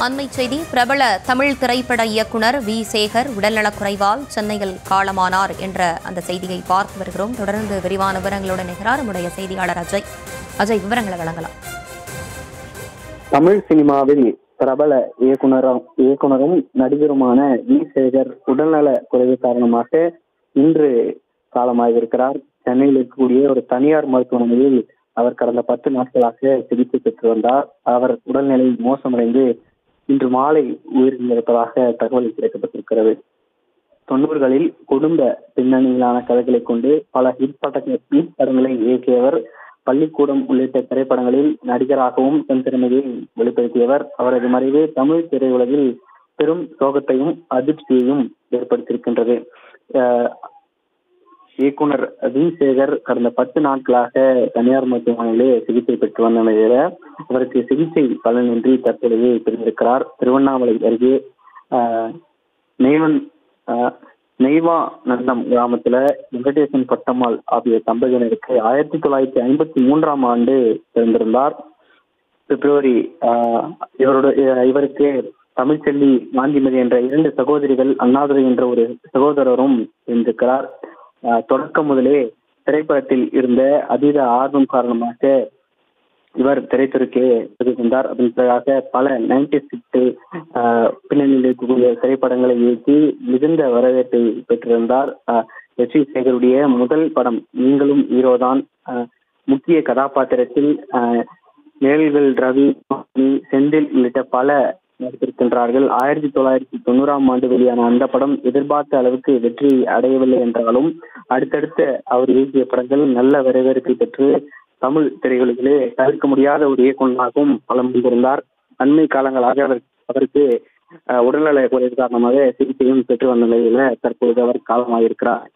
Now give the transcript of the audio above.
அண்மை செய்தி. பிரபல தமிழ் திரைப்பட இயக்குனர் வி. சேகர் உடல்நலக்குறைவால் சென்னையில் காலமானார் என்ற அந்த செய்தியை பார்த்து வருகிறோம். தொடர்ந்து விரிவான விவரங்களுடன் நிகழார் நம்முடைய செய்தியாளர் அஜய். அஜய், விவரங்களை வழங்கலாம். தமிழ் சினிமாவில் பிரபல இயக்குனரும் நடிகருமான வி. சேகர் உடல்நல குறைவு காரணமாக இன்று காலமாகியிருக்கிறார். சென்னையில் இருக்கக்கூடிய ஒரு தனியார் மருத்துவமனையில் அவர் கடந்த 10 நாட்களாக சிகிச்சை பெற்று வந்தார். அவர் உடல்நிலை மோசமடைந்து இன்று மாலை உயிரிழந்திருப்பதாக தகவல் கிடைக்கப்பட்டிருக்கிறது. 90களில் குடும்ப பின்னணியிலான கதைகளை கொண்டு பல ஹிட் படங்களை இயக்கியவர். பள்ளிக்கூடம் உள்ளிட்ட திரைப்படங்களில் நடிகராகவும் தன் திறமையை வெளிப்படுத்தியவர். அவரது மறைவு தமிழ் திரையுலகில் பெரும் சோகத்தையும் அதிர்ச்சியையும் ஏற்படுத்தியிருக்கின்றது. இயக்குனர் வி. சேகர் கடந்த 10 நாட்களாக தனியார் மருத்துவமனையிலே சிகிச்சை பெற்று வந்த நிலையில அவருக்கு சிகிச்சை பலனின்றி தற்பொழுது பிரிந்திருக்கிறார். திருவண்ணாமலை அருகே நெய்வாநத்தம் கிராமத்துல வெங்கடேசன் பட்டம்மாள் ஆகிய தம்பதியினருக்கு 1953ஆம் ஆண்டு பிறந்திருந்தார். பிப்ரவரி இவருக்கு தமிழ்ச்செல்வி, காந்திமதி என்ற 2 சகோதரிகள், அண்ணாதுரை என்ற ஒரு சகோதரரும் இருந்திருக்கிறார். தொடக்கம் முதலே திரைப்படத்தில் இருந்த அதீத ஆர்வம் காரணமாக இவர் திரைத்துறைக்கு வந்தார். அதன் பிறகாக பல 90s பின்னணியில் இருக்கக்கூடிய திரைப்படங்களை இயக்கி மிகுந்த வரவேற்பை பெற்றிருந்தார். எஸ். வி. சேகருடைய முதல் படம் நீங்களும் ஹீரோதான். முக்கிய கதாபாத்திரத்தில் நேல்கள், ரவி, செந்தில் உள்ளிட்ட பல நடித்திருக்கின்றார்கள். 1990ஆம் ஆண்டு வெளியான அந்த படம் எதிர்பார்த்த அளவுக்கு வெற்றி அடையவில்லை என்றாலும் அடுத்தடுத்த அவர் இயக்கிய படங்கள் நல்ல வரவேற்பை பெற்று தமிழ் திரையுலகிலே தவிர்க்க முடியாத ஒரு இயக்குநராகவும் பலம் வந்திருந்தார். அண்மை காலங்களாக அவருக்கு உடல்நல குறைவு காரணமாக சிகிச்சையும் பெற்று வந்த நிலையில தற்போது அவர் காலமாகியிருக்கிறார்.